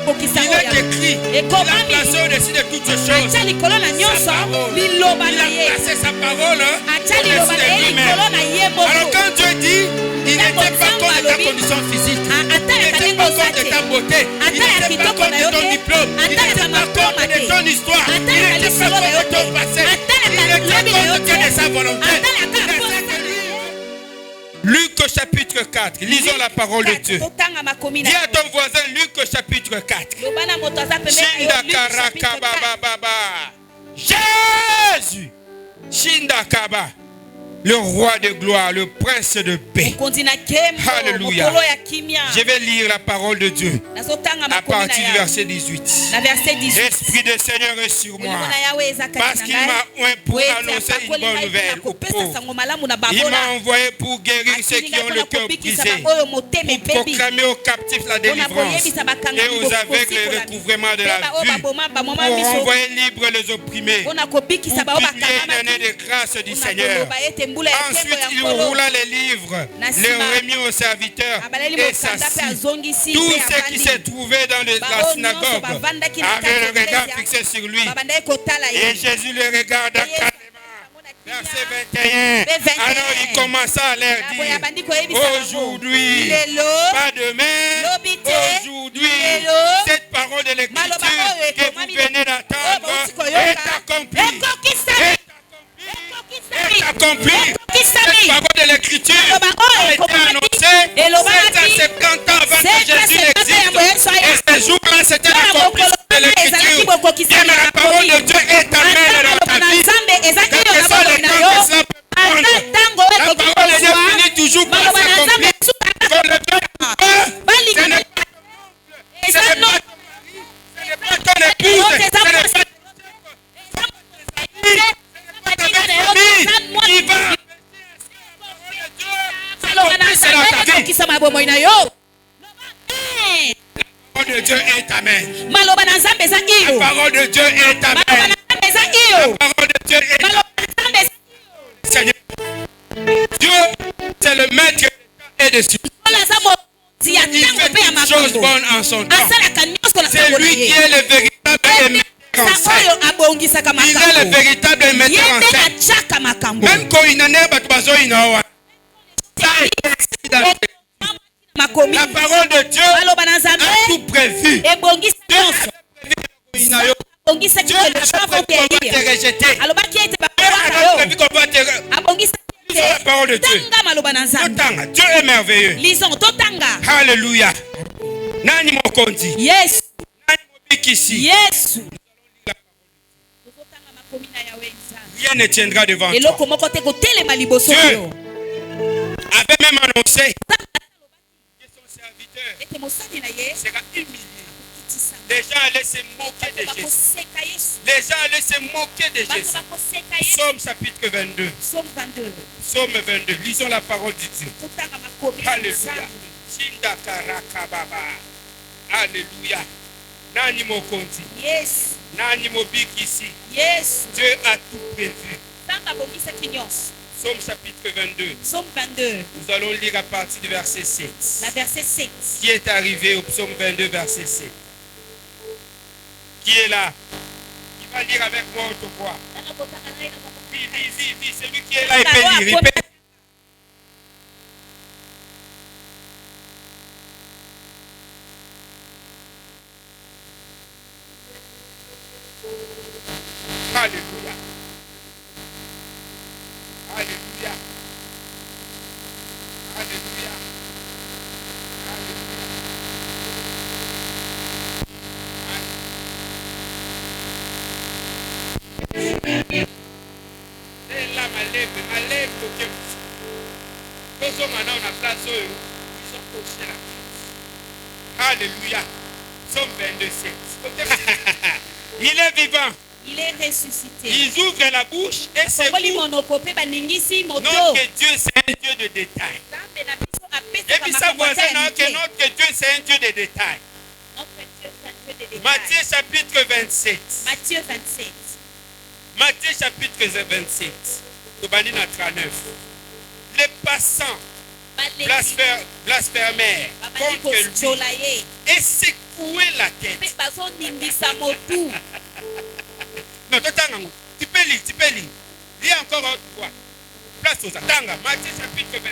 Il est écrit. Il a placé au-dessus de toutes choses sa parole. Il a placé sa parole au-dessus de lui-même. Alors quand Dieu dit, il n'était pas contre ta condition physique, il n'était pas contre ta beauté, il n'était pas contre ton diplôme, il n'était pas contre ton histoire, il n'était pas contre ton passé, il n'était contre que de sa volonté. Luc au chapitre 4, lisons la parole de Dieu. Dis à ton voisin, Luc au chapitre 4. Jésus, Shindakaba, le roi de gloire, le prince de paix. Alléluia. Je vais lire la parole de Dieu à partir du verset 18. L'Esprit du Seigneur est sur moi parce qu'il m'a oint pour annoncer une bonne nouvelle aux pauvres. Il m'a envoyé pour guérir ceux qui ont le cœur brisé, pour proclamer aux captifs la délivrance et aux aveugles le recouvrement de la vue, pour renvoyer libres les opprimés, pour publier une année de grâce du Seigneur. Ensuite, il roula les livres, les remit aux serviteurs et s'assit. Tous ceux qui se trouvaient dans la synagogue avaient le regard fixé sur lui. Et Jésus le regarda calmement. Verset 21. Alors il commença à leur dire, aujourd'hui, pas demain, aujourd'hui, cette parole de l'Écriture que vous venez d'entendre est accomplie. Est accompli. Cette parole de l'Écriture a été annoncée 750 ans avant que Jésus n'existe. Et ce jour-là, c'était l'accomplissement de l'Écriture. Et la parole de Dieu est amen dans ta vie. Quel que soit le temps que cela peut prendre, la parole de Dieu finit toujours par s'accomplir. Quand le Dieu ce n'est pas ton épouse, ce n'est pas la parole de Dieu est amen. La parole de Dieu est amen. La parole de Dieu est amen. Seigneur, Dieu, c'est le maître et dessus. Il fait toutes choses bonnes en son temps. C'est lui qui est le véritable metteur en scène. Il est le véritable metteur en scène. Même quand il n'en est pas besoin, la parole de Dieu a tout prévu. Dieu a prévu qu'on va te rejeter. Dieu a prévu qu'on va te rejeter. La parole de Dieu. Dieu est merveilleux. Alléluia. Nani mokonzi. Yes. Nani mobikisi. Yes. Rien ne tiendra devant toi. Dieu avait même annoncé que son serviteur sera humilié. Les gens allaient se moquer de Jésus. Les gens allaient se moquer de Jésus. Psaume chapitre 22. Psaume 22. Lisons la parole de Dieu. Alléluia. Alléluia. Nani mokonzi. Yes. Nani mobikisi. Yes. Dieu a tout prévu. Psaume chapitre 22. Psaume 22. Nous allons lire à partir du verset 7. La verset 7. Qui est arrivé au psaume 22, verset 7? Qui est là? Qui va lire avec moi autrefois? Oui, dis, celui qui est là, il peut lire. Alléluia. Alléluia. Alléluia. Alléluia. Là, ma lèvre, ok. Tous ceux maintenant on a place, ils sont cochés là. Alléluia. Psaume 22, 7. Il est vivant. Il est ressuscité. Ils ouvrent la bouche et c'est vous. Non que Dieu c'est un Dieu de détail. Et puis ça voisin que notre Dieu c'est un Dieu de détail. Matthieu chapitre 27. Matthieu 27. Matthieu chapitre 27. Les passants blasphémèrent contre lui et secouer la tête. Non, tu peux lire. Lis encore une fois. Place aux Atanga, Matthieu chapitre 26.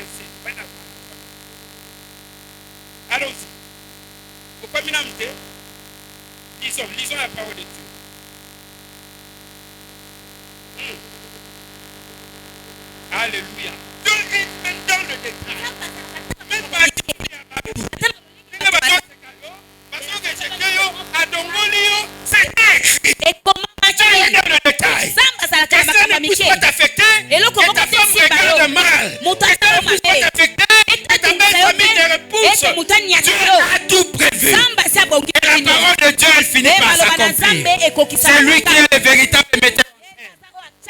Allons-y. Pourquoi minamité? Lisons la parole de Dieu. Alléluia. Dans le détail. Même pas c'est écrit. Et comment dans le détail. Et ça ne puisse pas t'affecter. Et ta femme regarde mal. Et ça ne puisse pas t'affecter. Et ta belle famille te repousse. Dieu a tout prévu. Et la parole de Dieu, elle finit par s'accomplir. C'est lui qui est le véritable métteur.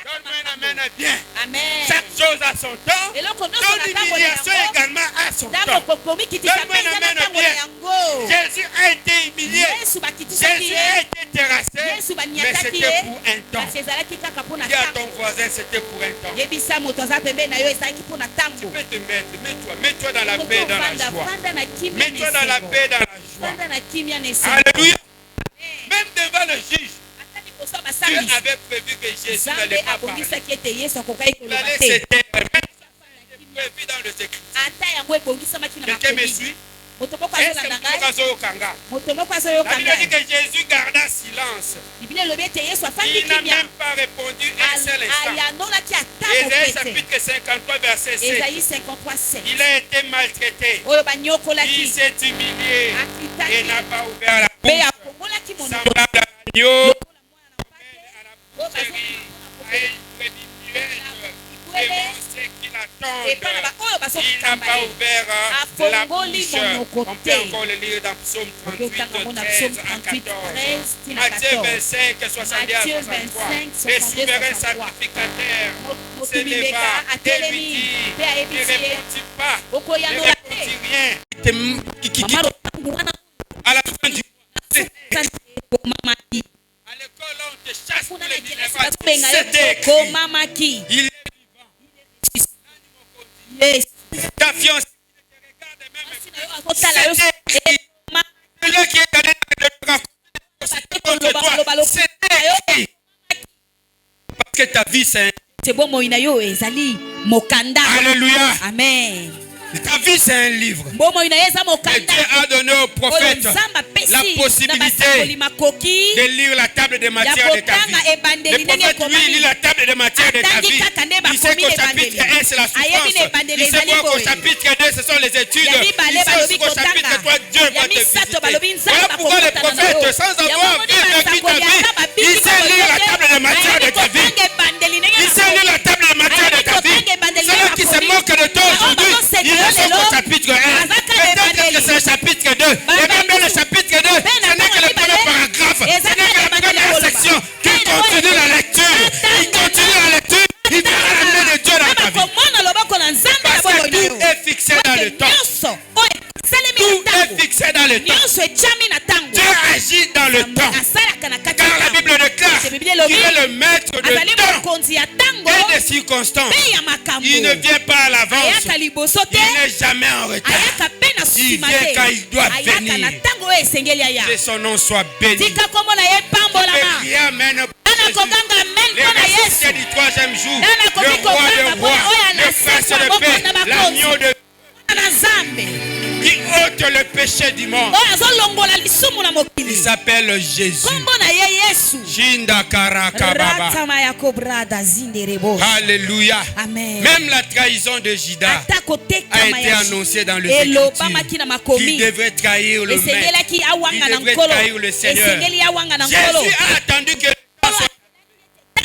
Donne-moi un amen bien. Amen. Chaque chose a son temps. Ton humiliation également a son temps. Donne-moi un amen bien. Jésus a été humilié. Jésus a été terrassé. Mais c'était pour un temps. Dis à ton voisin, c'était pour un temps. Tu peux te mettre. Mets-toi dans la paix, dans la joie. Mets-toi dans la paix, dans la joie. Alléluia. Même devant le juge, Dieu avait prévu que Jésus n'allait pas parler. Il allait se taire. Même ça a été prévu dans le secret. Quelqu'un me suit? La Bible dit que Jésus garda silence. Il n'a même pas répondu un seul instant. Ésaïe chapitre 53 verset 7. Il a été maltraité. Il s'est humilié et n'a pas ouvert la bouche. Semblable à l'agneau, à la boucherie, à une brebis muette. Devant ceux qui l'attendent, il n'a pas ouvert la bouche. On peut encore le lire dans Psaume 38, 13 à 14. Matthieu 25, 70 à 63. Le souverain sacrificateur s'éleva et lui dit, ne répondit pas, ne répondit rien. À la fin du mois, à l'école, on te chasse pour les Ninévois. C'était écrit. Il est vivant. Ta fiancée ne te regarde même pas. C'était écrit. Celui qui est allé contre toi, c'était écrit. Parce que ta vie, c'est Alléluia. Amen. Ta vie, c'est un livre. Et Dieu a donné au prophète la possibilité de lire la table des matières de ta vie. Le prophète, lui, lit la table des matières de ta vie. Il sait qu'au chapitre 1, c'est la souffrance. Il sait qu'au chapitre 2, ce sont les études. Il sait aussi qu'au chapitre 3, Dieu va te visiter. Voilà pourquoi le prophète, sans avoir vécu ta vie, il sait lire la table des matières de ta vie. Il sait lire la table des matières de ta vie. Celui qui se moque de toi aujourd'hui, il est sur le chapitre 1. Peut-être que c'est le chapitre 2. Et même dans le chapitre 2, ce n'est que le premier paragraphe. Ce n'est que la première section. Qu'il continue la lecture. Il continue la lecture. Il verra la main de Dieu dans ta vie. Parce que tout est fixé dans le temps. Tout est fixé dans le temps. Dieu agit dans le temps. Car la Bible déclare qu'il est le maître de temps et des circonstances. Il ne vient pas à l'avance. Il n'est jamais en retard. Il vient quand il doit venir. Que son nom soit béni. Je peux crier amen. Les ressuscités du troisième jour, le roi des rois, le prince de paix, l'agneau de qui ôte le péché du monde. Il s'appelle Jésus. Alléluia. Même la trahison de Judas a été annoncée dans le Écriture. Qu'il devrait trahir le maître. Il devrait trahir le Seigneur. Jésus a attendu que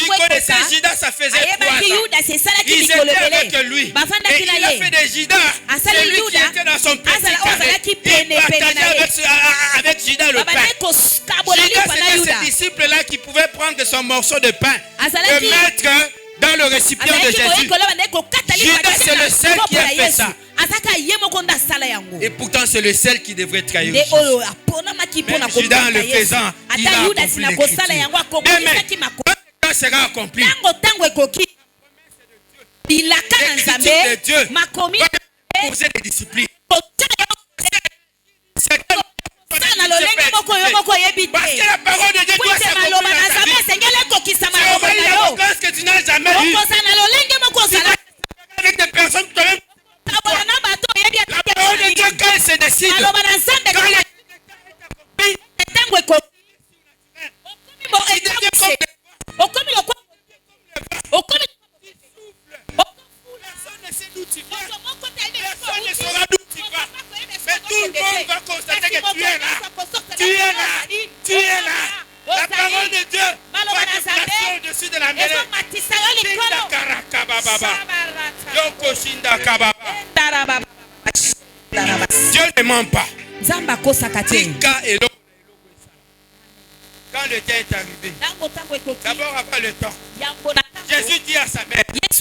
il connaissait Judas, ça faisait 3 ans. Ils étaient avec lui. Et il a fait de Judas celui qui était dans son petit carré. Il partageait avec Judas le pain. Judas, c'était ce disciple-là qui pouvait prendre son morceau de pain et mettre dans le récipient de Jésus. Judas, c'est le seul qui a fait ça. Et pourtant, c'est le seul qui devrait trahir Jésus. Même Judas, en le faisant, il a accompli l'Écriture. Quand sera accompli, l'écriture de Dieu imposer des disciplines. Parce que la parole de Dieu doit s'accomplir dans ta vie. C'est l'arrogance que tu n'as jamais eu. Avec des personnes qui t'ont la parole de Dieu, quand elle se décide, quand elle personne ne sait d'où tu viens. Personne ne saura d'où tu vas. Mais tout le monde va constater que tu es là. Tu es là. Tu es là. La parole de Dieu va te placer au-dessus de la mêlée. Dieu ne ment pas. Quand le temps est arrivé, d'abord avant le temps, Jésus dit à sa mère, viens-tu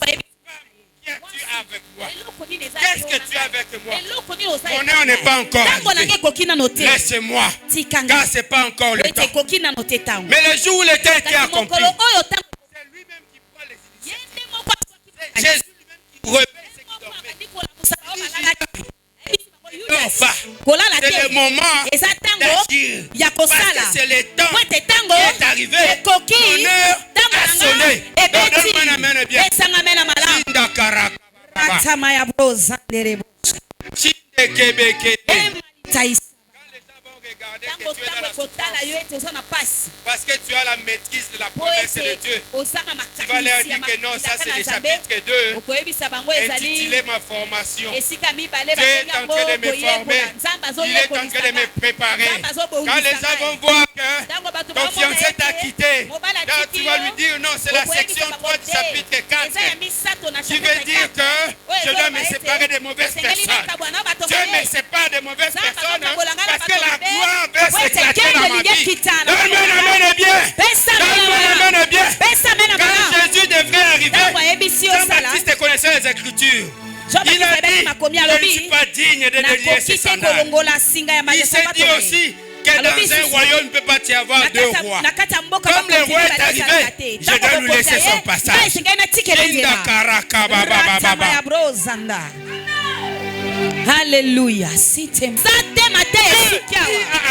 avec moi? Qu'est-ce que tu as avec moi? Mon heure n'est pas encore arrivée. Laisse-moi, car ce n'est pas encore le temps. Mais le jour où le temps était accompli, c'est lui-même qui prend les initiatives. C'est Jésus lui-même qui réveille ceux qui dormaient. C'est le moment d'agir. Parce que c'est le temps qui est arrivé. Mon heure a sonné. Donne-moi la main bien. Parce que tu as la maîtrise de la promesse de Dieu. Tu vas leur dire que non, ça c'est le chapitre 2. Intitulé ma formation. Dieu est en train de me former. Il est en train de me préparer. Quand les gens vont voir que ton fiancé t'a quitté, tu vas lui dire non, c'est la section 3 du chapitre 4. Tu veux dire que je dois me séparer des mauvaises personnes. Dieu me sépare des mauvaises personnes parce que la gloire veut s'éclater dans ma vie. Donne-moi la main bien. Donne-moi la main bien. Quand Jésus devrait arriver, Jean-Baptiste connaissait les Écritures. Il a dit, je ne suis pas digne de délier ses sandales. Il s'est dit aussi que dans un royaume, il ne peut pas y avoir deux rois. Comme le roi est arrivé, je dois lui laisser son passage. Alléluia.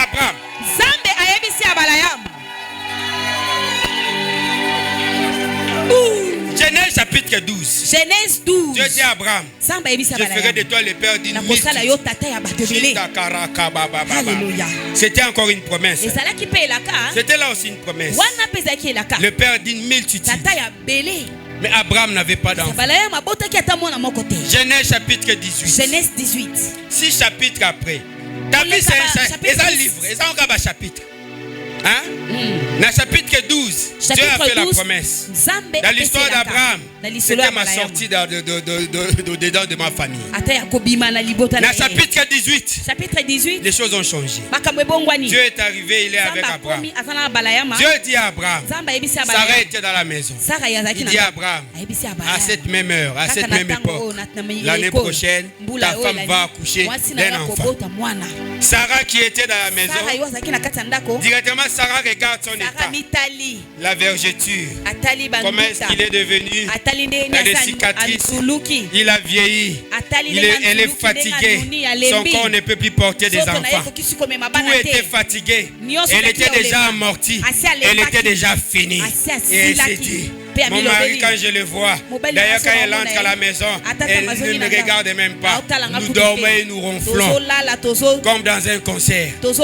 Abraham. Genèse chapitre 12. Genèse 12. Dieu dit à Abraham, je ferai de toi le père d'une multitude. Alléluia. C'était encore une promesse. C'était là aussi une promesse. Le père d'une multitude. Mais Abraham n'avait pas d'enfant. Genèse chapitre 18. Genèse 18. 6 chapitres après. David c'est un livre. C'est un chapitre. Hein? Dans le chapitre 12, Dieu a fait la promesse. Dans l'histoire d'Abraham, c'était ma sortie dedans de ma famille. Dans le chapitre 18, les choses ont changé. Dieu est arrivé, il est avec Abraham. Dieu dit à Abraham, Sarah était dans la maison. Il dit à Abraham, à cette même heure, à cette même époque, l'année prochaine, ta femme va accoucher d'un enfant. Sarah qui était dans la maison, directement Sarah regarde son état, la vergeture, comment est-ce qu'il est devenu, il a des cicatrices, il a vieilli, elle est fatiguée, son corps ne peut plus porter des enfants, tout était fatigué, elle était déjà amortie, elle était déjà finie, et elle s'est dit, mon mari, quand je le vois, d'ailleurs quand elle entre à la maison, elle ne me regarde même pas. Nous dormons et nous ronflons comme dans un concert. Comment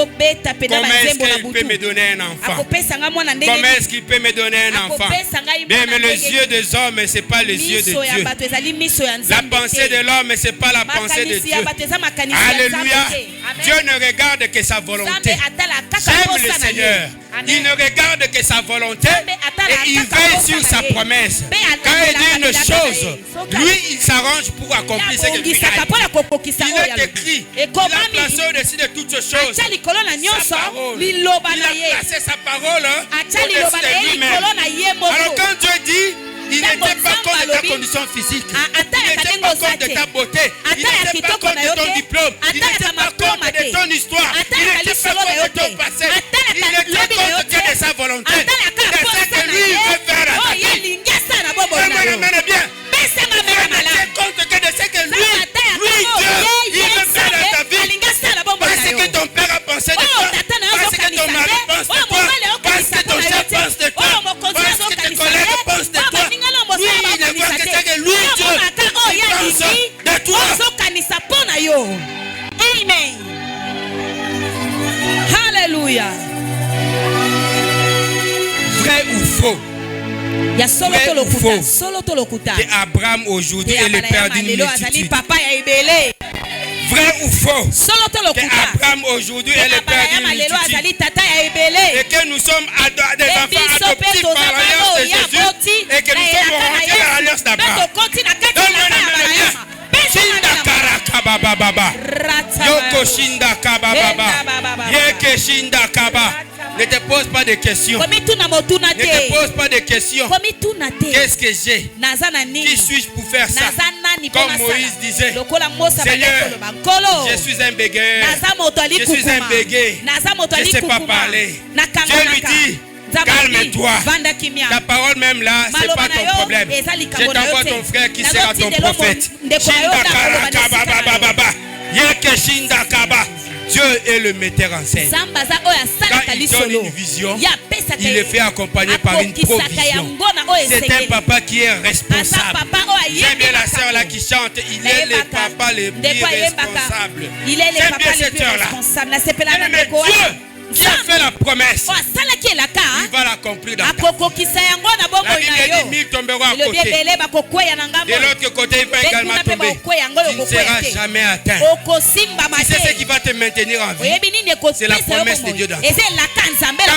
est-ce qu'il peut me donner un enfant? Comment est-ce qu'il peut me donner un enfant? Mais les yeux des hommes, ce n'est pas les yeux de Dieu. La pensée de l'homme, ce n'est pas la pensée de Dieu. Alléluia. Dieu ne regarde que sa volonté. J'aime le Seigneur. Il ne regarde que sa volonté et il veille sur sa promesse. Quand il dit une chose, lui il s'arrange pour accomplir ce qu'il a dit. Il est écrit, il a placé au-dessus de toutes choses sa parole. Il a placé sa parole au-dessus de lui-même. Alors quand Dieu dit, il n'était pas compte de ta condition physique. Il n'était pas compte de ta beauté. Il n'était pas compte de ton diplôme. Il n'était pas compte de ton histoire. Il n'était pas compte de ton passé. Il n'était compte que de sa volonté. De ce que lui veut faire à ta vie. Fais-moi le bien. Il n'était compte que de ce que lui, Dieu faux? Ya solo Vrai to ou lokuta, faux? solo to lokuta. Que Abraham aujourd'hui est le père d'une multitude. Papa ya ibele. Vrai ou faux? Solo to Que lokuta. Abraham aujourd'hui est le père d'une multitude. Tata ya ibele. Et que nous sommes des enfants adoptifs par l'alliance de Jésus. Et que nous sommes rentrés dans l'alliance d'Abraham. Shinda karaka baba baba. Yoko shinda kaba baba. Yeke shinda kaba. Ne te pose pas de questions. Ne te pose pas de questions. Qu'est-ce que j'ai? Qui suis-je pour faire ça? Comme Moïse disait, Seigneur, je suis un bégayeur. Je suis un bégay. Je ne sais pas parler. Dieu lui dit, calme-toi. Ta parole même là, ce n'est pas ton problème. Je t'envoie ton frère qui sera ton prophète. Dieu est le metteur en scène. Quand il donne une vision, il le fait accompagner par une provision. C'est un papa qui est responsable. J'aime bien la sœur là qui chante. Il est le papa le plus responsable. J'aime bien cette sœur là. Mais Dieu qui a fait la promesse, il va l'accomplir dans ta vie. La Bible dit 1000 tomberont à côté. De l'autre côté, il va également tomber. Tu ne seras jamais atteint. Tu sais ce qui va te maintenir en vie. C'est la promesse de Dieu dans ta vie.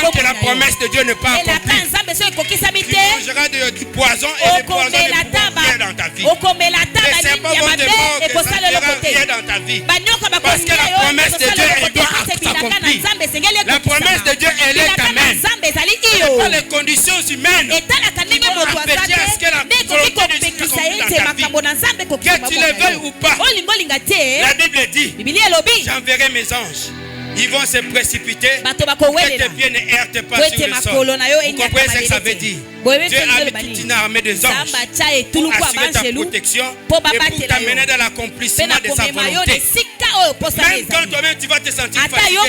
Tant que la promesse de Dieu n'est pas accomplie, tu mangeras du poison et le poison ne pourra rien dans ta vie. Les serpents vont te mordre et ça ne fera rien dans ta vie. Parce que la promesse de Dieu, elle doit s'accomplir. La promesse de Dieu, elle est amène. Ce n'est pas les conditions humaines qui vont empêcher à ce que la volonté de Dieu s'accomplisse dans ta vie. Que tu le veuilles ou pas, la Bible dit, j'enverrai mes anges. Ils vont se précipiter. Que tes pieds ne heurtent pas sur le sol. Vous comprenez ce que ça veut dire? Dieu a mis toute une armée de anges pour assurer ta protection et pour t'amener dans l'accomplissement de sa volonté. Même quand toi-même tu vas te sentir fatigué,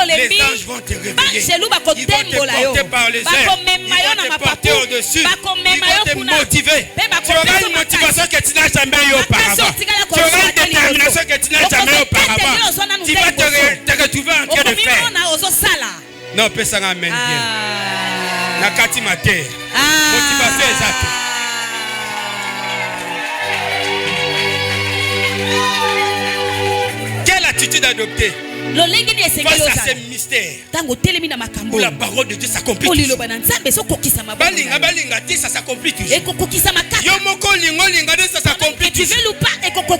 les anges vont te réveiller. Ils vont te porter par les airs. Ils vont te porter au-dessus. Ils vont te motiver. Tu auras une motivation que tu n'as jamais eu auparavant. Tu auras une détermination que tu n'as jamais eu auparavant. Tu vas te retrouver en train de faire. Non, personne n'amène bien. Nakati Mate. Motivation exacte. Quelle attitude adopter face à ces mystères où la parole de Dieu s'accomplit toujours? Balinga balinga dit ça s'accomplit toujours. Yomoko lingo linga dit ça s'accomplit toujours.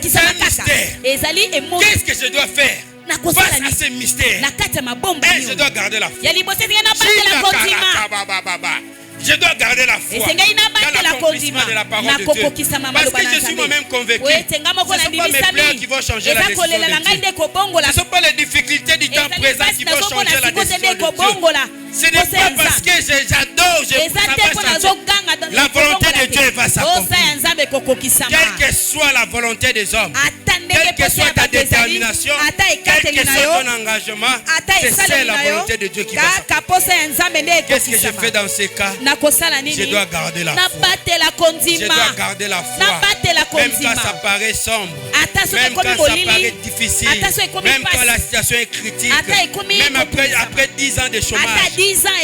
C'est un mystère. Qu'est-ce que je dois faire face à ces mystères? Je dois garder la foi. Je dois garder la foi dans l'accomplissement de la parole de Dieu. Parce que je suis moi-même convaincu. Ce ne sont pas mes pleurs qui vont changer la décision de Dieu. Ce ne sont pas les difficultés du temps présent qui vont changer la décision de Dieu. Ce n'est pas parce que j'adore, la volonté de Dieu va s'accomplir. Quelle que soit la volonté des hommes, quelle que soit ta détermination, quel que soit ton engagement, c'est ça la volonté de Dieu qui va s'accomplir. Qu'est-ce que je fais dans ces cas? Je dois garder la foi. Je dois garder la foi. Même quand ça paraît sombre, même quand ça paraît difficile, même quand la situation est critique, même après 10 ans de chômage,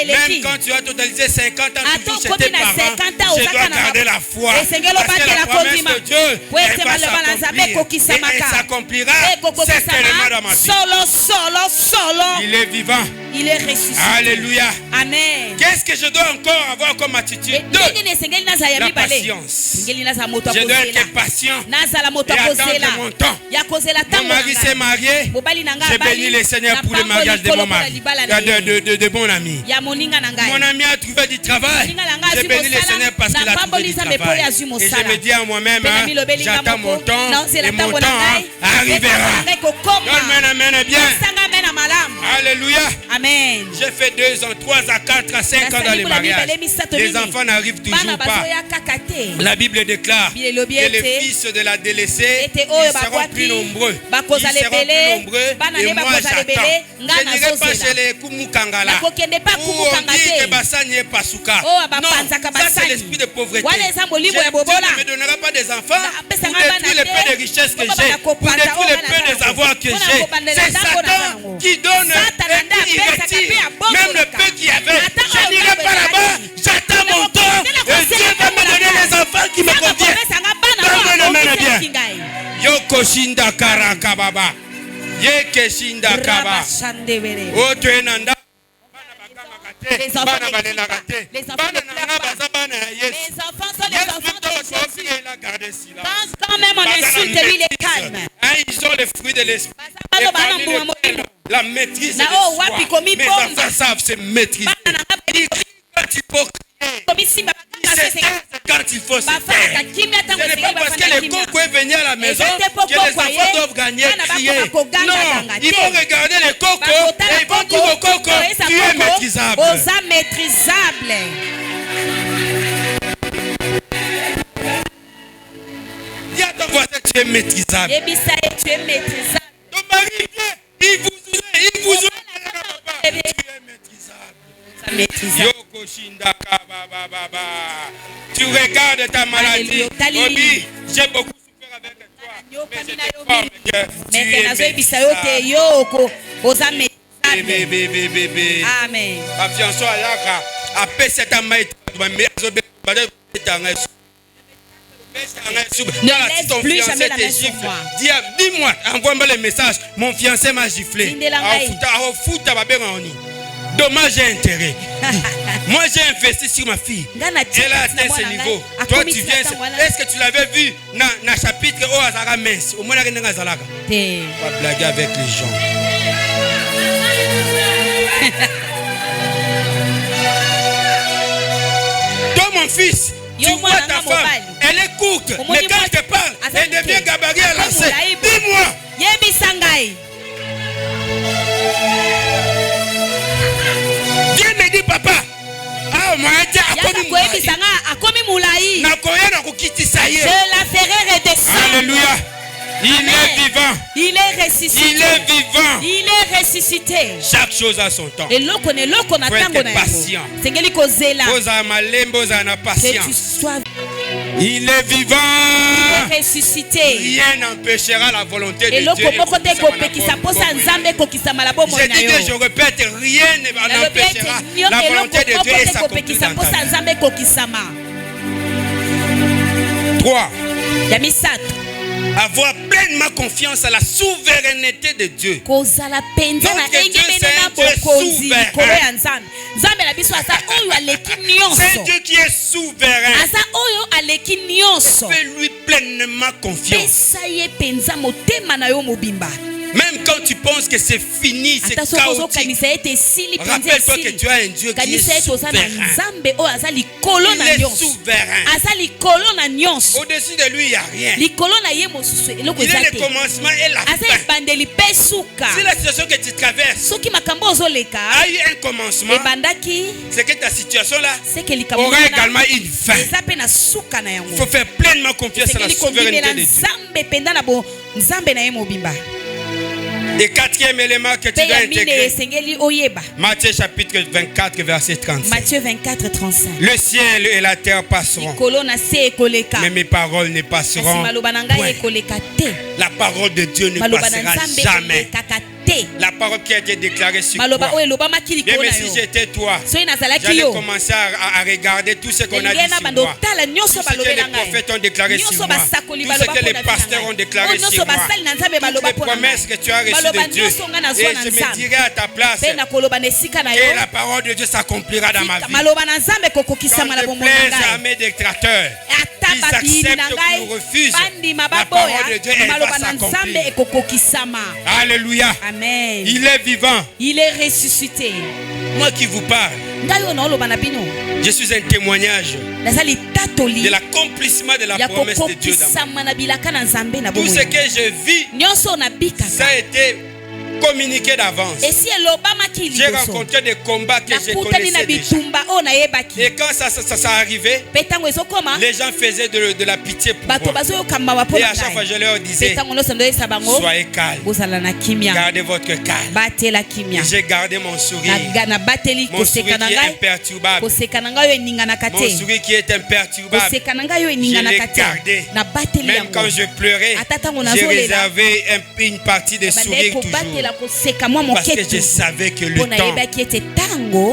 même quand tu as totalisé 50 ans toujours chez tes parents, je dois garder la foi. Parce que la promesse de Dieu, elle va s'accomplir. Et elle s'accomplira certainement dans ma vie. Il est vivant. Il est ressuscité. Alléluia. Amen. Qu'est-ce que je dois encore avoir comme attitude? La patience. Je dois être patient et attendre mon temps. Mon mari s'est marié. J'ai béni le Seigneur pour le mariage de mon mari, de mon ami. Mon ami a trouvé du travail. J'ai béni le Seigneur parce qu'il a trouvé du travail. Et je me dis à moi-même, j'attends mon temps et mon temps arrivera. Donne-moi un amen bien. Alléluia. Amen. J'ai fait 2 ans, 3 à 4 à 5 ans dans les mariages. Les enfants n'arrivent toujours pas. La Bible déclare que les fils de la délaissée, ils seront plus nombreux. Ils seront plus nombreux. Et moi j'attends. Je n'irai pas chez les Kumukangala où on dit que Bassani est Pasuka. Non, ça c'est l'esprit de pauvreté. Dieu ne me donnera pas des enfants pour détruire le peu de richesses que j'ai, pour détruire le peu des avoirs que j'ai. C'est Satan qui donne et qui retire même le peu qu'il y avait. Je n'irai pas là-bas. J'attends qui me convient. Donne-moi le main bien. Yoko shinda karaka baba. Yeke shinda kaba. Oto enanda. Les enfants sont les enfants de Jésus. Quand même on insulte, lui il est calme. Ils ont les fruits de l'esprit. La maîtrise de l'esprit. Mes enfants savent se maîtriser. Quand il faut crier, quand il faut se taire. Ce n'est pas parce que les cocos est venu à la maison que les enfants doivent gagner et crier. Non, ils vont regarder les cocos et ils vont dire aux cocos, tu es maîtrisable. Dis à ton voisin, tu es maîtrisable. Ton mari vient, il vous ouvre. Tu es maîtrisable. Yoko Shindaka Baba. Tu regardes ta maladie. Obi, j'ai beaucoup souffert avec toi. Mais je t'informe que tu es maîtrisable. Bébé. Amen. Afianso ayaka. Après cette amaïta, ne laisse plus jamais la main sur moi. Dis-moi, envoie-moi le message. Mon fiancé m'a giflé. Dommage et intérêt. Moi j'ai investi sur ma fille. Elle a atteint ce niveau. Toi tu viens. Est-ce que tu l'avais vu dans le chapitre où Azara mince? Au moins la reine Azalaga. Pas blaguer avec les gens. Toi mon fils, tu vois ta femme, elle est courte, mais quand je te parle, elle devient gabarit à lancer. Dis-moi. Dieu me dit papa. Ah, moi, je la ferai redescendre. Alléluia. Il est vivant. Il est ressuscité. Il est vivant. Il est ressuscité. Chaque chose a son temps. Et l'eau connaît l'eau qu'on attend. Faut être patient. C'est que tu sois. Il est vivant. Il est ressuscité. Rien n'empêchera la volonté de Dieu. Je dis que je répète, rien n'empêchera la volonté de Dieu et s'accomplir dans ta vie. 3. Avoir pleinement confiance à la souveraineté de Dieu. C'est Dieu qui est souverain. Fais-lui pleinement confiance. Même quand tu penses que c'est fini, c'est chaotique, rappelle-toi que tu as un Dieu qui est souverain. Il est souverain. Au-dessus de lui, il n'y a rien. Il est le commencement et la fin. Si la situation que tu traverses a eu un commencement, c'est que ta situation-là aura également une fin. Il faut faire pleinement confiance à la souveraineté de Dieu. Et quatrième élément que tu dois intégrer, Matthieu chapitre 24 verset 35. Matthieu 24, 35. Le ciel et la terre passeront, mais mes paroles ne passeront point. La parole de Dieu ne passera jamais. La parole qui a été déclarée sur toi. Même si j'étais toi, j'allais commencer à regarder tout ce qu'on a dit sur moi. Tout ce que les prophètes ont déclaré sur moi. Tout ce que les pasteurs ont déclaré sur moi. Toutes les promesses que tu as reçues de Dieu. Et je me dirai à ta place que la parole de Dieu s'accomplira dans ma vie. Quand je plaise à mes détracteurs, ils acceptent ou nous refusent, la parole de Dieu elle va s'accomplir. Alléluia. Amen. Il est vivant. Il est ressuscité. Moi qui vous parle, je suis un témoignage de l'accomplissement de la promesse de Dieu dans ma vie. Tout ce que je vis, ça a été communiqué d'avance. J'ai rencontré des combats que je connaissais déjà. Et quand ça arrivait, les gens faisaient de la pitié pour moi. Et à chaque fois je leur disais, soyez calme, gardez votre calme. J'ai gardé mon sourire. Mon sourire qui est imperturbable. Mon sourire qui est imperturbable. Je l'ai gardé. Même quand je pleurais, j'ai réservé une partie de sourire toujours. Parce que je savais que le temps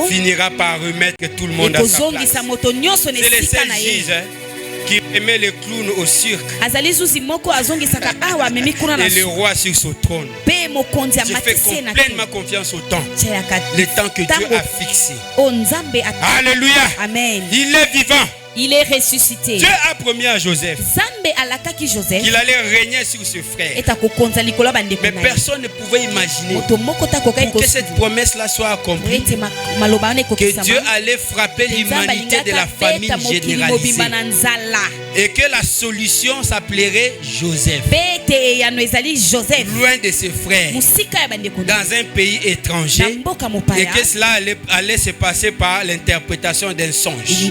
finira par remettre tout le monde à sa place. C'est les seuls juges qui aimait les clowns au cirque. Et le roi sur son trône. Je fais complètement confiance au temps. Le temps que Dieu a fixé. Alléluia. Amen. Il est vivant. Il est ressuscité. Dieu a promis à Joseph qu'il allait régner sur ses frères. Mais personne ne pouvait imaginer pour que cette promesse-là soit accomplie, que Dieu allait frapper l'humanité de la famille généralisée et que la solution s'appellerait Joseph, loin de ses frères, dans un pays étranger, et que cela allait se passer par l'interprétation d'un songe.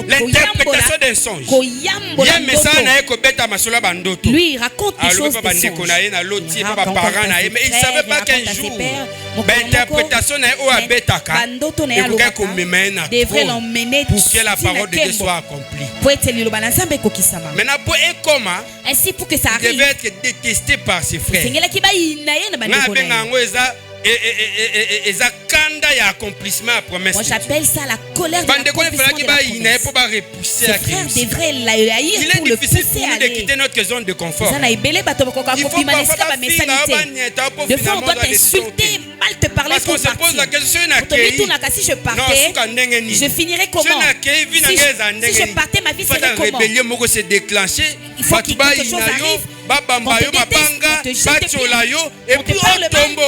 L'interprétation d'un songe. Lui il raconte des choses de songe. Mais il ne savait pas qu'un jour l'interprétation devrait l'emmener pour que la parole de Dieu soit accomplie. Maintenant, ainsi pour que ça il arrive, devait être détesté par ses frères. Moi j'appelle ça la colère de l'accomplissement de la promesse. Ses frères devraient l'haïr pour le pousser à de quitter notre zone de confort. Il faut des fois on doit t'insulter, mal te parler pour partir. Si je partais, je finirais comment? Si je partais, ma vie serait comment? Il faut que quelque chose arrive. On te déteste, on te jette des pieds, on te parle mal,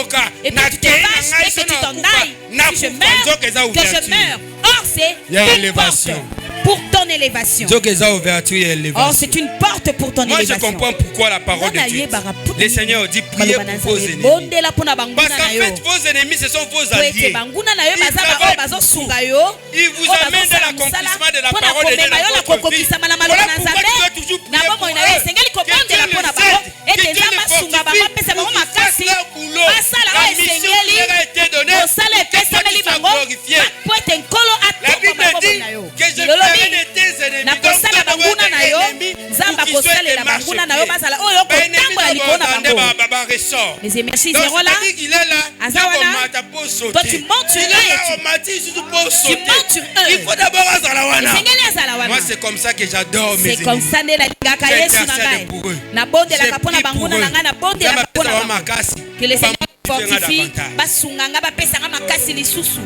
et puis tu te vaches, et que tu t'en ailles. Si je meurs, que je meurs. Or c'est une porte pour ton élévation. Or c'est une porte pour ton élévation. Moi je comprends pourquoi la parole de Dieu. Le Seigneur dit priez pour vos ennemis. Parce qu'en fait vos ennemis ce sont vos alliés. Ils vous amènent de l'accomplissement de la parole de Dieu dans votre vie. Voilà pourquoi tu dois toujours prier pour eux. Que Dieu les fortifie, que Dieu fasse leur boulot. La mission qui leur a été donnée, que Dieu soit glorifié. La Bible dit que je ferai de tes ennemis, donc toi d'avoir des ennemis, pour qu'ils soient des marchepieds. Ben ennemi d'abord ressort. Donc c'est-à-dire qu'il est là, il tu montes sur eux, il faut d'abord Azalawana. Moi c'est comme ça que j'adore mes ennemis. J'intercède pour eux. Je prie pour eux. Que le Seigneur fortifie, basunganga bapesanga makasi lisusu.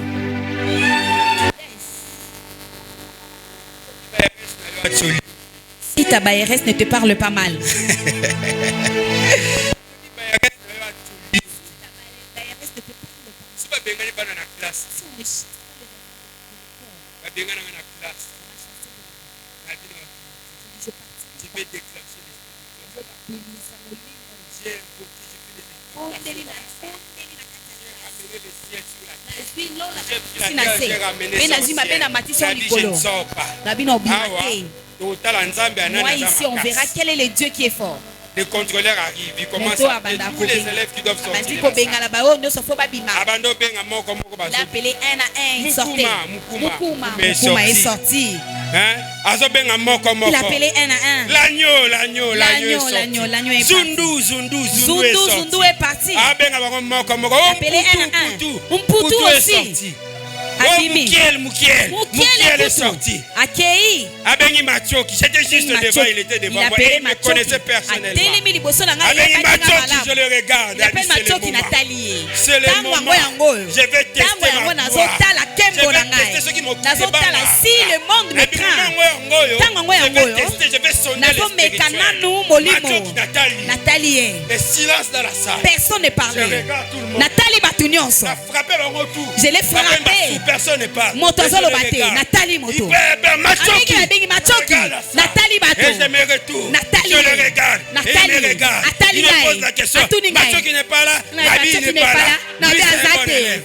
Si ta BRS ne te parle pas mal. Moi ici on verra quel est le Dieu qui est fort. Le contrôleur arrive, il commence à appeler tous les élèves qui doivent sortir. L'appeler un à un, il sortait. Mukuma est sorti. Il appelait un à un. L'agneau est parti. Zundu est parti. Il appelait un à un. Mputu aussi. Mukiel est sorti. Abengi Matioki, j'étais juste devant, il était devant moi. Il me connaissait personnellement. Abengi Matioki, je le regarde. C'est le moment. Je vais tester ma gloire. Je vais tester ceux qui m'occupent. Si le monde me craint, je vais sonner le spirituel. Nathalie. Le silence dans la salle. Personne ne parlait. Je regarde tout le monde. Nathalie Batunyonso. Je l'ai frappé. Personne ne parle. Motozolo Baté. Nathalie Moto. Nathalie Bato. Et je me retourne. Nathalie. Je le regarde. Nathalie. Il me regarde. Il me pose la question. Mathieu n'est pas là. Nabi n'est pas là. Lui, c'est un bon élève.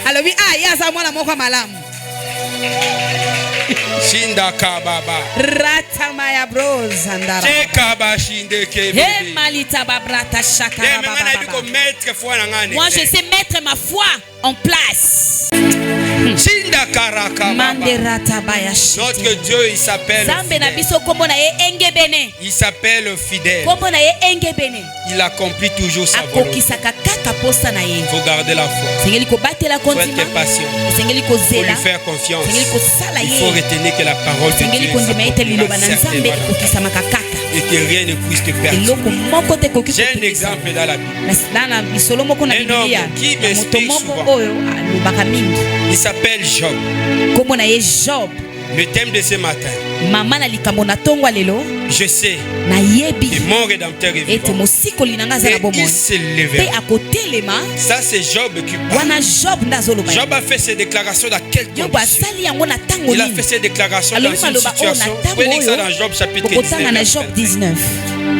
Alors oui, Yazamwana Mokwa Malam. Shinda Kababa. Ratamaya Bros. Chekaba Shinde Kebe. Malita Babrata Shakara. Moi, je sais mettre ma foi en place. Shinda Notre Dieu, il s'appelle il s'appelle fidèle. Il accomplit toujours sa volonté. Il faut garder la foi. Il faut être patient. Il faut lui faire confiance. Il faut retenir que la parole de Dieu et que rien ne puisse te perdre. J'ai un exemple dans la Bible. Un homme qui m'inspire souvent. Il s'appelle Job. Le thème de ce matin. Je sais que mon rédempteur est vivant. Et il s'est levé. Ça c'est Job qui parle. Job a fait ses déclarations dans quelle condition? Il a fait ses déclarations dans une situation. Prenez ça dans Job chapitre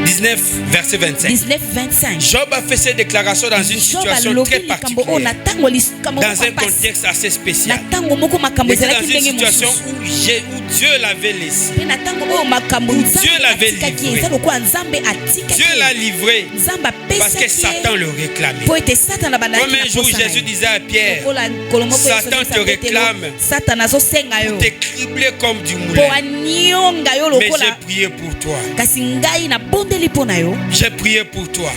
19 verset 25. Job a fait ses déclarations dans une situation très particulière, dans un contexte assez spécial. Et c'est dans une situation où Dieu l'avait laissé, où Dieu l'avait livré. Dieu l'a livré parce que Satan le réclamait. Comme un jour Jésus disait à Pierre, Satan te réclame pour te cribler comme du moulin. Mais j'ai prié pour toi. J'ai prié pour toi.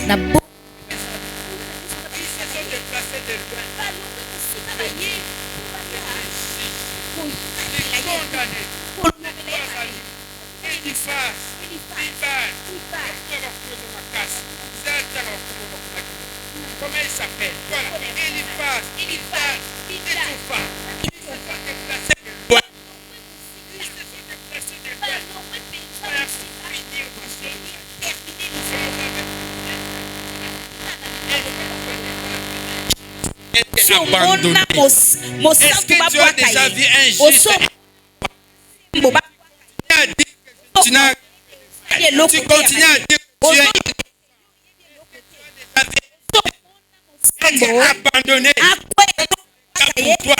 Comment il s'appelle? Voilà. Est-ce que tu as déjà vu un juste tu continues à dire que tu es abandonné pour toi?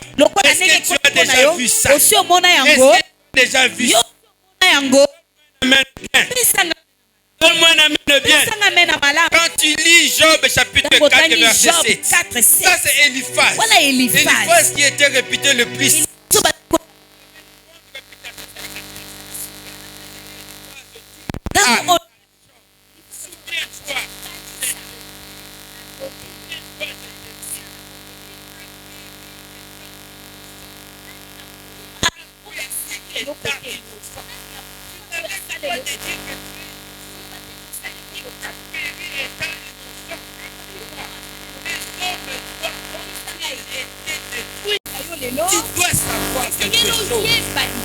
Est-ce que tu as déjà vu ça? Est-ce que tu as déjà vu ça? Quand tu lis Job chapitre 4 verset 7, ça c'est Eliphaz. Eliphaz qui était réputé le plus.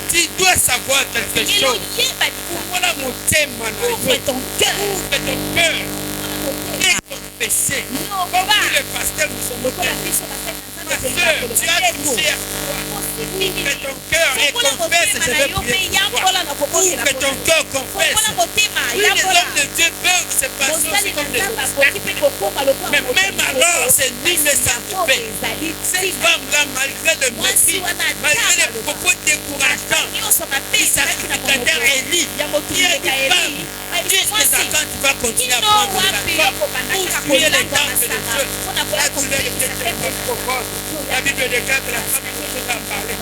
Tu dois savoir quelque chose. Voilà mon thème. Ouvre ton cœur. Et confesser. Comme tous les pasteurs nous sommes tenus. Ma soeur, tu as touché à toi. Ouvre ton cœur et confesse. Je vais prier pour toi. Ouvre ton cœur, confesse. Oui, les hommes de Dieu peuvent se passer aussi comme des obstacles. Mais même alors, c'est nul ne s'entupait. Cette femme-là, malgré le mépris, malgré les propos décourageants, qui sacrificataire Élie, qui a dit femme, qu'est-ce que quand tu vas continuer à prendre la femme pour tuer les dames de Dieu? Là, tu veux le propose. La Bible déclare que la femme continue à parler.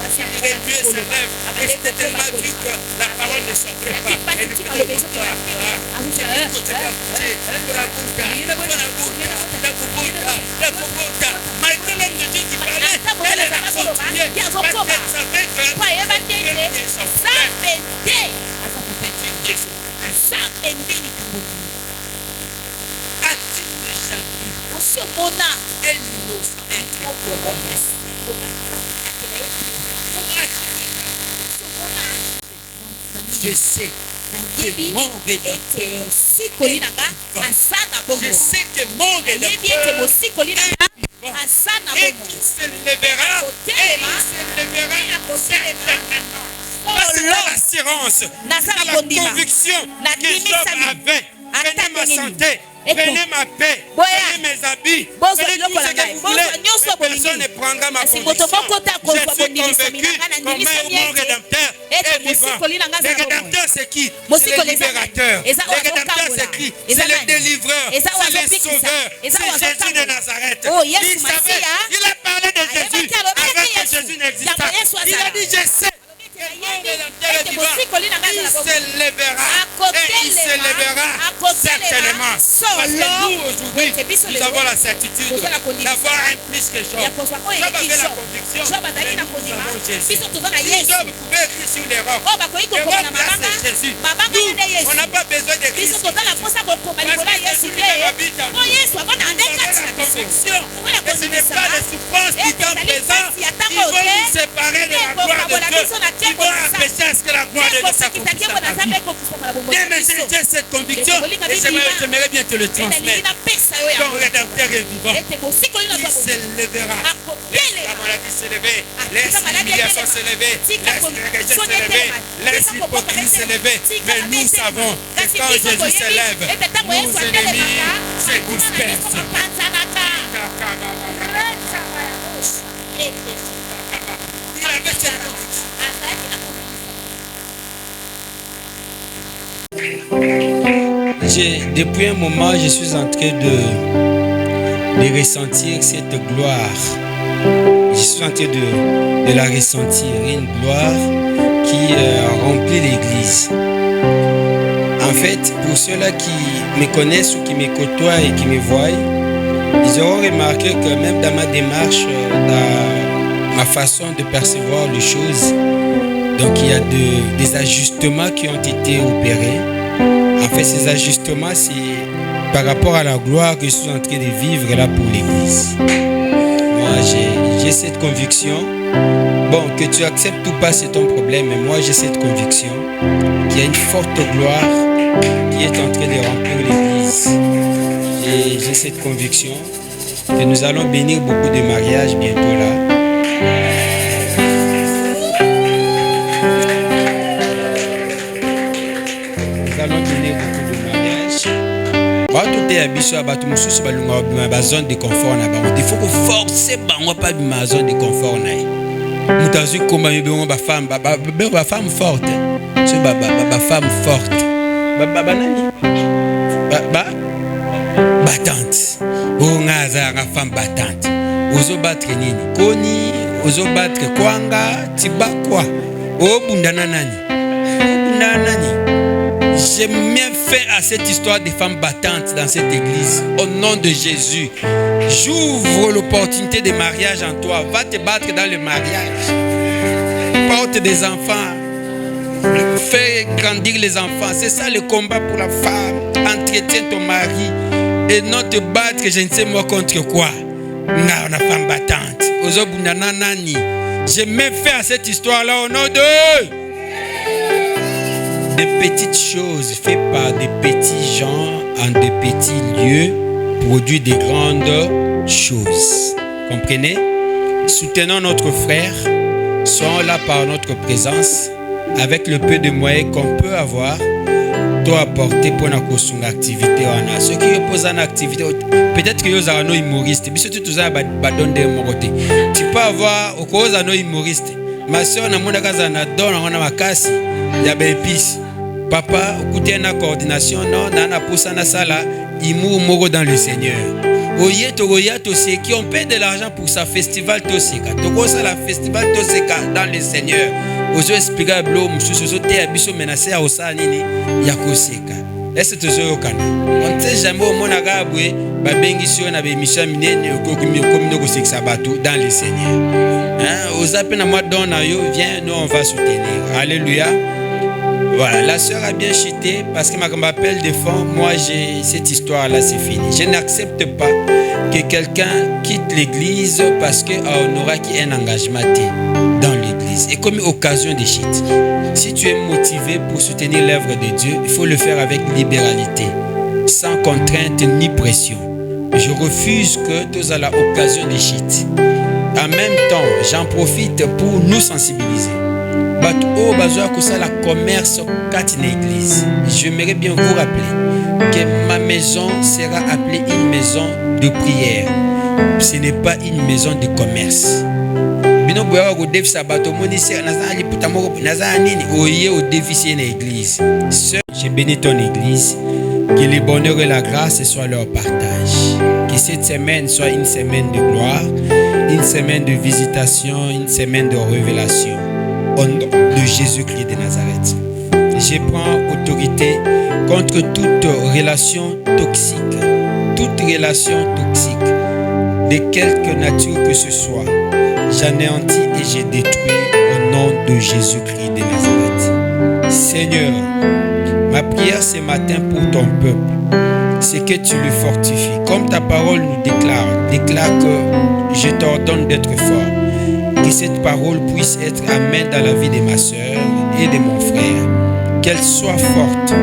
Et Dieu se lève. Et c'était tellement dur que la parole ne sortait pas. Et le Dieu malgré l'homme de Dieu qui parlait, elle a continué parce qu'elle savait que je sais que mon rédempteur, je sais que mon rédempteur et qu'il se lèvera certainement. C'est l'assurance, c'est la conviction que Job avait. Prenez ma santé, prenez ma paix, prenez mes habits, prenez tout ce que vous voulez. Personne ne prendra ma condition. Je suis convaincu que mon rédempteur est vivant. Le rédempteur c'est qui? C'est le libérateur. Le rédempteur c'est qui? C'est le délivreur. C'est le sauveur. C'est Jésus de Nazareth. Il savait, il a parlé de Jésus avant que Jésus n'existe. Il a s'élèvera. Et il s'élèvera certainement. Parce que nous, aujourd'hui, nous avons la certitude d'avoir un plus que Job. Job avait la conviction. Mais nous avons Jésus. Si Job pouvait écrire sur les rocs, les rocs, là, c'est Jésus. Nous, on n'a pas besoin d'écrire sur Jésus. Parce que celui qui habite en nous, nous avons la conviction. Et ce n'est pas les souffrances du temps présent qui vont nous séparer de la gloire de Dieu, qui vont empêcher à ce que la gloire de Dieu s'accomplisse dans ta vie. Bien, mais j'ai cette conviction et j'aimerais bien te le transmettre. Ton rédempteur est vivant. Il s'élèvera. Laisse la maladie s'élever. Laisse l'humiliation s'élever. Laisse les rejetés s'élever. Laisse l'hypocrisie s'élever. Mais nous savons que quand Jésus s'élève, nos ennemis se dispersent. Il avait cette conviction. Depuis un moment, je suis en train de ressentir cette gloire. Je suis en train de la ressentir. Une gloire qui remplit l'église. En fait, pour ceux-là qui me connaissent ou qui me côtoient et qui me voient, ils auront remarqué que même dans ma démarche, dans ma façon de percevoir les choses, donc il y a des ajustements qui ont été opérés. En fait, ces ajustements, c'est par rapport à la gloire que je suis en train de vivre là pour l'église. Moi, j'ai cette conviction. Bon, que tu acceptes ou pas, c'est ton problème, mais moi, j'ai cette conviction qu'il y a une forte gloire qui est en train de remplir l'église. Et j'ai cette conviction que nous allons bénir beaucoup de mariages bientôt là. Nous allons bénir beaucoup de mariages. Tout est habitué à battre mon souci, ma zone de confort. Il faut que forcer pas ma zone de confort. Nous avons vu comment ma femme forte. C'est ma femme forte. Battante. On a une femme battante. Ozo battre nini? Koni, ozo battre kwanga, tibakwa. O bundana nani? J'ai bien fait à cette histoire des femmes battantes dans cette église. Au nom de Jésus, j'ouvre l'opportunité de mariage en toi. Va te battre dans le mariage. Porte des enfants. Fais grandir les enfants. C'est ça le combat pour la femme. Entretiens ton mari. Et non te battre, je ne sais moi contre quoi. Non, la femme battante. J'ai même fait à cette histoire-là au nom de... Des petites choses faites par des petits gens en des petits lieux produisent des grandes choses. Comprenez? Soutenons notre frère, soyons là par notre présence, avec le peu de moyens qu'on peut avoir, doit apporter pour notre activité. Ceux qui opposent une activité, peut-être que vous avez un humoriste, mais surtout tous tu peux avoir au cause un humoriste. Ma soeur n'a pas de épices. Papa, écoutez la coordination, non, nana poussa na sala, imu moro dans le Seigneur. Oye c'est qui on paie de l'argent pour sa festival toseka. Toko ça la festival toseka dans le Seigneur. Ozo expliquer blo mususu zo te abiso menacer a osa nini ya koseka. Est-ce que tu kana? On sait jamais au mona gabwe ba bengi sio na be mission minene okomi ko seksa bato dans le Seigneur. Hein, ozape na moi don na yo, viens, nous on va soutenir. Alléluia. Voilà, la sœur a bien chuté parce que ma m'appelle de fond. Moi, j'ai cette histoire-là, c'est fini. Je n'accepte pas que quelqu'un quitte l'église parce qu'on aura un engagement dans l'église. Et comme occasion de chute. Si tu es motivé pour soutenir l'œuvre de Dieu, il faut le faire avec libéralité, sans contrainte ni pression. Je refuse que tu aies l'occasion de chute. En même temps, j'en profite pour nous sensibiliser. La commerce quatre église. J'aimerais bien vous rappeler que ma maison sera appelée une maison de prière. Ce n'est pas une maison de commerce. Je bénis ton église. Que le bonheur et la grâce soient leur partage. Que cette semaine soit une semaine de gloire, une semaine de visitation, une semaine de révélation. Au nom de Jésus-Christ de Nazareth, j'ai prends autorité contre toute relation toxique, de quelque nature que ce soit. J'anéantis et j'ai détruit au nom de Jésus-Christ de Nazareth. Seigneur, ma prière ce matin pour ton peuple, c'est que tu le fortifies. Comme ta parole nous déclare que je t'ordonne d'être fort. Que cette parole puisse être amène dans la vie de ma soeur et de mon frère. Qu'elle soit forte,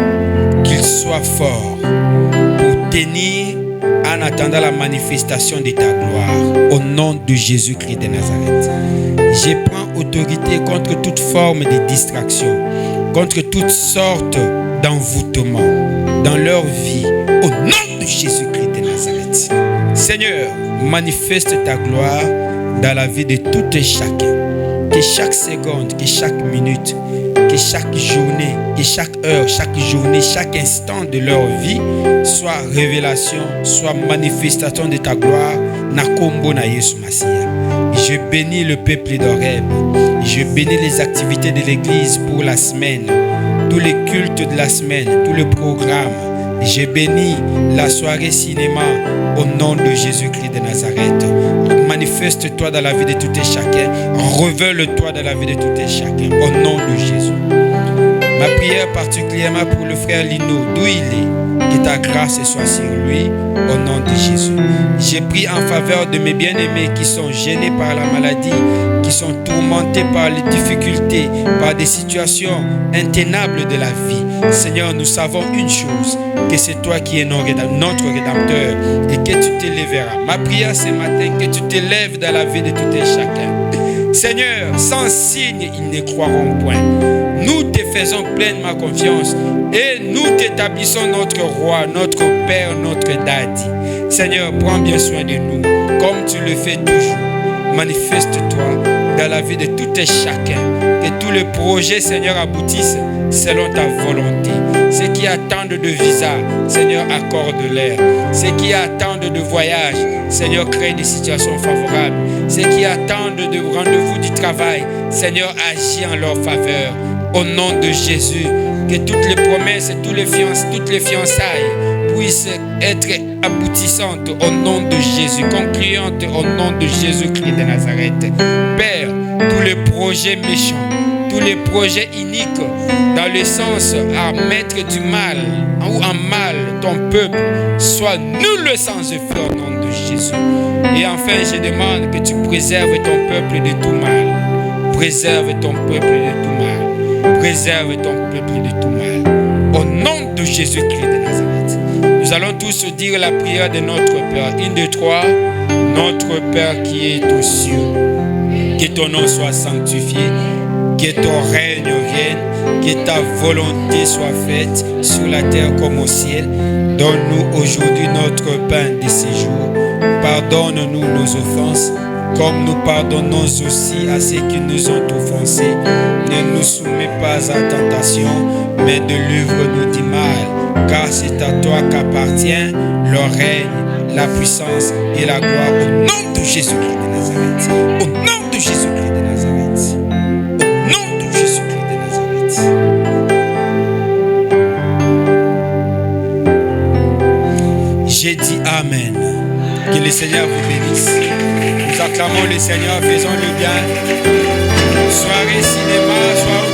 qu'il soit fort pour tenir en attendant la manifestation de ta gloire. Au nom de Jésus-Christ de Nazareth. Je prends autorité contre toute forme de distraction, contre toutes sortes d'envoûtements dans leur vie. Au nom de Jésus-Christ de Nazareth. Seigneur, manifeste ta gloire dans la vie de tout et chacun. Que chaque seconde, que chaque minute, que chaque journée, que chaque heure, chaque journée, chaque instant de leur vie soit révélation, soit manifestation de ta gloire. Nakombo na Yesu Masia. Je bénis le peuple d'Oreb. Je bénis les activités de l'église pour la semaine, tous les cultes de la semaine, tous les programmes. Je bénis la soirée cinéma au nom de Jésus-Christ de Nazareth. Manifeste-toi dans la vie de tout et chacun. Révèle-toi dans la vie de tout et chacun. Au nom de Jésus. Ma prière particulièrement pour le frère Lino, d'où il est, que ta grâce soit sur lui, au nom de Jésus. J'ai pris en faveur de mes bien-aimés qui sont gênés par la maladie, qui sont tourmentés par les difficultés, par des situations intenables de la vie. Seigneur, nous savons une chose, que c'est toi qui es notre Rédempteur et que tu t'élèveras. Ma prière ce matin, que tu t'élèves dans la vie de tout et chacun. Seigneur, sans signe, ils ne croiront point. Nous te faisons pleinement confiance et nous t'établissons notre roi, notre Père, notre Daddy. Seigneur, prends bien soin de nous, comme tu le fais toujours. Manifeste-toi dans la vie de tout et chacun. Que tous les projets, Seigneur, aboutissent selon ta volonté. Ceux qui attendent de visa, Seigneur, accorde-leur. Ceux qui attendent de voyage, Seigneur, crée des situations favorables. Ceux qui attendent de rendez-vous du travail, Seigneur, agis en leur faveur. Au nom de Jésus, que toutes les promesses et toutes les fiançailles puissent être aboutissantes au nom de Jésus, concluantes au nom de Jésus-Christ de Nazareth. Père, tous les projets méchants, tous les projets iniques dans le sens à mettre du mal ou en mal ton peuple, soit nul sans effet au nom de Jésus. Et enfin, je demande que tu préserves ton peuple de tout mal. Préserve ton peuple de tout mal. Préserve ton peuple de tout mal. Au nom de Jésus-Christ de Nazareth. Nous allons tous dire la prière de notre Père. 1, 2, 3. Notre Père qui est aux cieux, que ton nom soit sanctifié, que ton règne vienne, que ta volonté soit faite sur la terre comme au ciel. Donne-nous aujourd'hui notre pain de ce jour. Pardonne-nous nos offenses, comme nous pardonnons aussi à ceux qui nous ont offensés. Ne nous soumets pas à tentation, mais délivre-nous du mal. Car c'est à toi qu'appartient le règne, la puissance et la gloire au nom de Jésus-Christ de Nazareth. Au nom de Jésus-Christ de Nazareth. Au nom de Jésus-Christ de Nazareth. J'ai dit Amen. Que le Seigneur vous bénisse. Nous acclamons le Seigneur, faisons le bien. Soirée cinéma, soirée